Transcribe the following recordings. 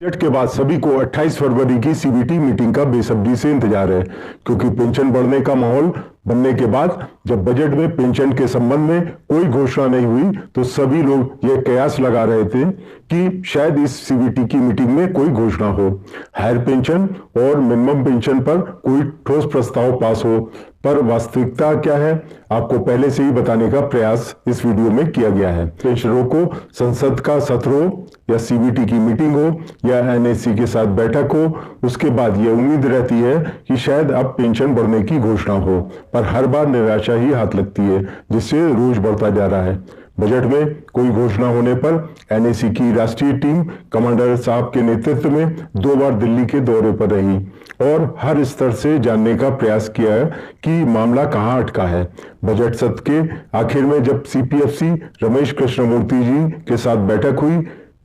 Budget के बाद सभी को 28 फरवरी की सीबीटी मीटिंग का बेसब्री से इंतजार है, क्योंकि पेंशन बढ़ने का माहौल बनने के बाद जब बजट में पेंशन के संबंध में कोई घोषणा नहीं हुई तो सभी लोग ये कयास लगा रहे थे कि शायद इस सीबीटी की मीटिंग में कोई घोषणा हो, हायर पेंशन और मिनिमम पेंशन पर कोई ठोस प्रस्ताव पास हो। पर वास्तविकता क्या है, आपको पहले से ही बताने का प्रयास इस वीडियो में किया गया है। पेंशनरों को संसद का सत्र हो या सीबीटी की मीटिंग हो या एनएसी के साथ बैठक हो, उसके बाद यह उम्मीद रहती है कि शायद अब पेंशन बढ़ने की घोषणा हो, पर हर बार निराशा ही हाथ लगती है, जिससे रोज बढ़ता जा रहा है। बजट में कोई घोषणा होने पर एनएसी की राष्ट्रीय टीम कमांडर साहब के नेतृत्व में 2 बार दिल्ली के दौरे पर रही और हर स्तर से जानने का प्रयास किया है कि मामला कहां अटका है। बजट सत्र के आखिर में जब सीपीएफसी रमेश कृष्णमूर्ति जी के साथ बैठक हुई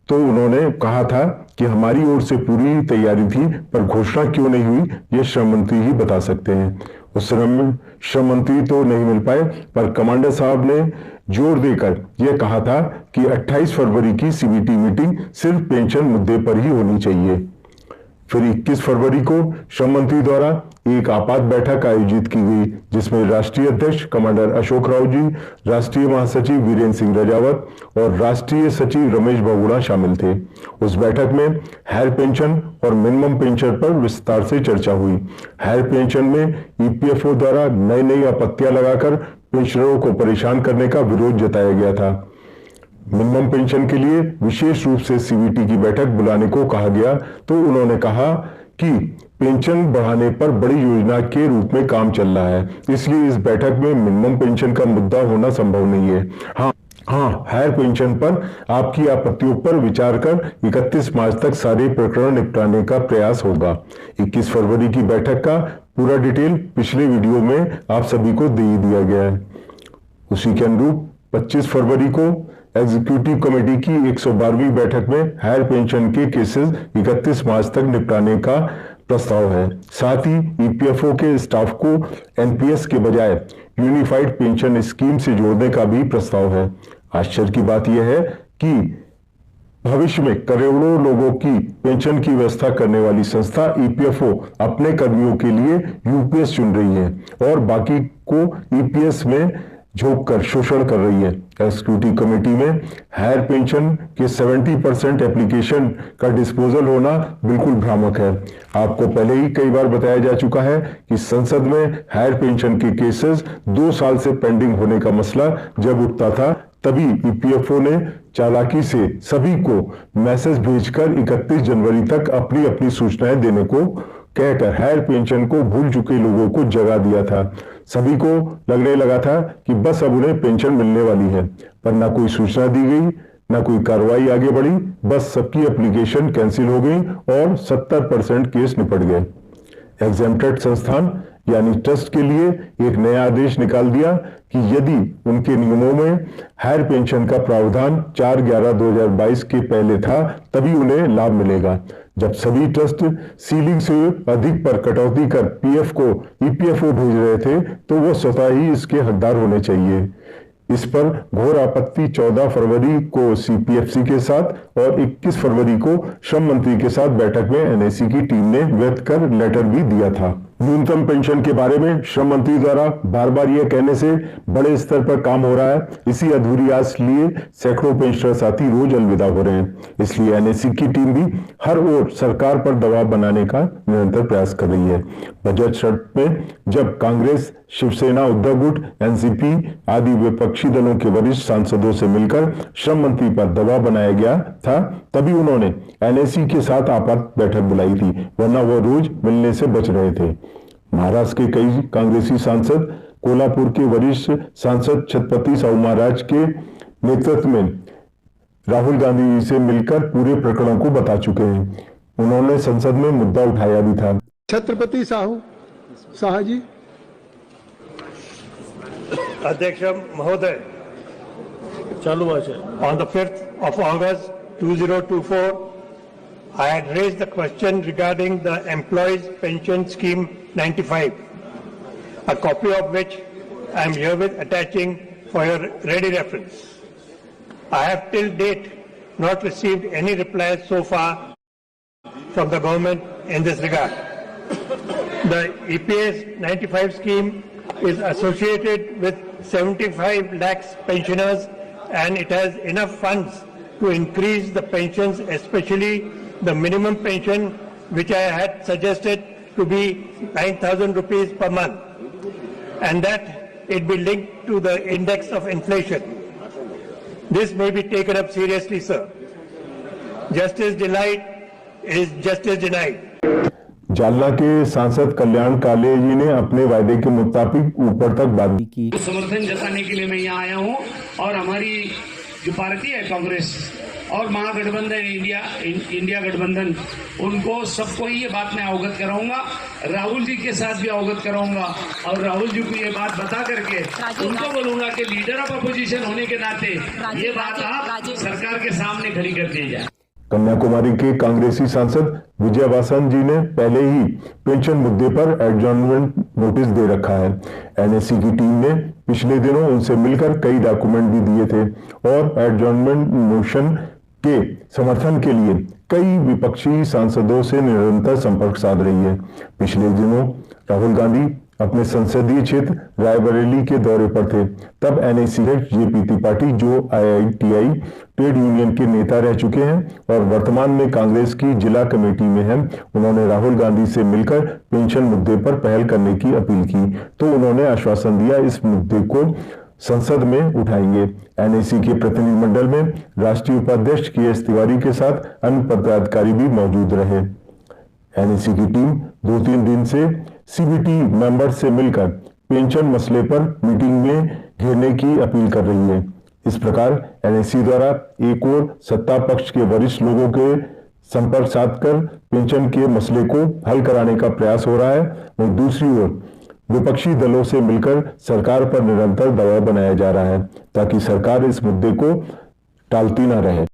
तो उन्होंने कहा था कि हमारी ओर से पूरी तैयारी थी, पर घोषणा क्यों नहीं हुई ये श्रम मंत्री ही बता सकते हैं। उस समय श्रम मंत्री तो नहीं मिल पाए, पर कमांडर साहब ने जोर देकर यह कहा था कि 28 फरवरी की सीबीटी मीटिंग सिर्फ पेंशन मुद्दे पर ही होनी चाहिए। फिर 21 फरवरी को श्रम मंत्री द्वारा एक आपात बैठक आयोजित की गई, जिसमें राष्ट्रीय अध्यक्ष कमांडर अशोक राव जी, राष्ट्रीय महासचिव वीरेंद्र सिंह रजावत और राष्ट्रीय सचिव रमेश बहुगुणा शामिल थे। उस बैठक में हायर पेंशन और मिनिमम पेंशन पर विस्तार से चर्चा हुई। हायर पेंशन में ईपीएफओ द्वारा नई आपत्तियां लगाकर पेंशनरों को परेशान करने का विरोध जताया गया था। मिनिमम पेंशन के लिए विशेष रूप से सीबीटी की बैठक बुलाने को कहा गया तो उन्होंने कहा कि पेंशन बढ़ाने पर बड़ी योजना के रूप में काम चल रहा है, इसलिए इस बैठक में मिनिमम पेंशन का मुद्दा होना संभव नहीं है। हाँ, हायर पेंशन पर आपकी आपत्तियों पर विचार कर 31 मार्च तक सारे प्रकरण निपटाने का प्रयास होगा। 21 फरवरी की बैठक का पूरा डिटेल पिछले वीडियो में आप सभी को दे दिया गया है। उसी के अनुरूप 25 फरवरी को एग्जीक्यूटिव कमेटी की 112वीं बैठक में हायर पेंशन के केसेस 31 मार्च तक निपटाने का प्रस्ताव है। साथ ही ईपीएफओ के स्टाफ को एनपीएस के बजाय यूनिफाइड पेंशन स्कीम से जोड़ने का भी प्रस्ताव है। आश्चर्य की बात यह है कि भविष्य में करोड़ों लोगों की पेंशन की व्यवस्था करने वाली संस्था ईपीएफओ अपने कर्मियों के लिए यूपीएस चुन रही है और बाकी को ईपीएस में झोंक कर शोषण कर रही है। एग्जीक्यूटिव कमेटी में हायर पेंशन के 70% एप्लीकेशन का डिस्पोजल होना बिल्कुल भ्रामक है। आपको पहले ही कई बार बताया जा चुका है कि संसद में हायर पेंशन के केसेस 2 साल से पेंडिंग होने का मसला जब उठता था, तभी ईपीएफओ ने चालाकी से सभी को मैसेज भेजकर 31 जनवरी तक अपनी अपनी सूचनाएं देने को कहकर हायर पेंशन को भूल चुके लोगों को जगा दिया था। सभी को लगने लगा था कि बस अब उन्हें पेंशन मिलने वाली है, पर ना कोई सूचना दी गई, ना कोई कार्रवाई आगे बढ़ी, बस सबकी एप्लीकेशन कैंसिल हो गई और 70% केस निपट गए। एग्जेम्प्टेड संस्थान यानी ट्रस्ट के लिए एक नया आदेश निकाल दिया कि यदि उनके नियमों में हायर पेंशन का प्रावधान 4/11/2022 के पहले था तभी उन्हें लाभ मिलेगा। जब सभी ट्रस्ट सीलिंग से अधिक पर कटौती कर पीएफ को ईपीएफओ भेज रहे थे तो वो स्वतः ही इसके हकदार होने चाहिए। इस पर घोर आपत्ति 14 फरवरी को सीपीएफसी के साथ और 21 फरवरी को श्रम मंत्री के साथ बैठक में एनएसी की टीम ने व्यक्त कर लेटर भी दिया था। न्यूनतम पेंशन के बारे में श्रम मंत्री द्वारा बार बार यह कहने से बड़े स्तर पर काम हो रहा है। इसी अधूरी आस लिए सैकड़ों पेंशनर साथी रोज अलविदा हो रहे हैं। इसलिए एनएसी की टीम भी हर ओर सरकार पर दबाव बनाने का निरंतर प्रयास कर रही है। बजट सत्र में जब कांग्रेस, शिवसेना, उद्धव गुट, एनसीपी आदि विपक्षी दलों के वरिष्ठ सांसदों से मिलकर श्रम मंत्री पर दबाव बनाया गया था, तभी उन्होंने एनएसी के साथ आपात बैठक बुलाई थी, वरना वो रोज मिलने से बच रहे थे। महाराष्ट्र के कई कांग्रेसी सांसद कोल्हापुर के वरिष्ठ सांसद छत्रपति साहू महाराज के नेतृत्व में राहुल गांधी जी से मिलकर पूरे प्रकरण को बता चुके हैं। उन्होंने संसद में मुद्दा उठाया भी था। छत्रपति साहू जी। अध्यक्ष महोदय, चालू भाषा। on the 5th of August 2024, I had raised the question regarding the Employees Pension Scheme 95, a copy of which I am herewith attaching for your ready reference. I have till date not received any reply so far from the government in this regard. The EPS 95 scheme is associated with 75 lakhs pensioners, and it has enough funds to increase the pensions, especially the minimum pension, which I had suggested to be 9,000 rupees per month, and that it be linked to the index of inflation. This may be taken up seriously, sir. Justice denied is justice denied. Jalna के सांसद कल्याण काले जी ने अपने वायदे के मुताबिक ऊपर तक बात की। समर्थन जताने के लिए मैं यहाँ आया हूँ और हमारी जो पार्टी है कांग्रेस और महागठबंधन इंडिया गठबंधन, उनको सबको ये बात मैं अवगत कराऊंगा, राहुल जी के साथ भी अवगत कराऊंगा और राहुल जी को ये बात बता करके उनको बोलूंगा कि लीडर ऑफ अपोजिशन होने के नाते ये बात आप सरकार के सामने खड़ी कर दी जाए। कन्याकुमारी के कांग्रेसी सांसद विजय वासन जी ने पहले ही पेंशन मुद्दे पर एडजॉर्नमेंट नोटिस दे रखा है। एनएससी की टीम ने पिछले दिनों उनसे मिलकर कई डॉक्यूमेंट भी दिए थे और एडजॉर्नमेंट मोशन के समर्थन के लिए कई विपक्षी सांसदों से निरंतर संपर्क साध रही है। पिछले दिनों राहुल गांधी अपने संसदीय क्षेत्र रायबरेली के दौरे पर थे, तब एनएससी जेपी त्रिपाठी, जो आईआईटीआई ट्रेड यूनियन के नेता रह चुके हैं और वर्तमान में कांग्रेस की जिला कमेटी में हैं, उन्होंने राहुल गांधी से मिलकर पेंशन मुद्दे पर पहल करने की अपील की, तो उन्होंने आश्वासन दिया इस मुद्दे को संसद में उठाएंगे। एनएससी के प्रतिनिधिमंडल में राष्ट्रीय उपाध्यक्ष के.एस. तिवारी के साथ अन्य पदाधिकारी भी मौजूद रहे। एनएससी की टीम 2-3 दिन से सीबीटी मेंबर से मिलकर पेंशन मसले पर मीटिंग में घेरने की अपील कर रही है। इस प्रकार एनएससी द्वारा एक ओर सत्ता पक्ष के वरिष्ठ लोगों के संपर्क साधकर पेंशन के मसले को हल कराने का प्रयास हो रहा है और दूसरी ओर विपक्षी दलों से मिलकर सरकार पर निरंतर दबाव बनाया जा रहा है ताकि सरकार इस मुद्दे को टालती न रहे।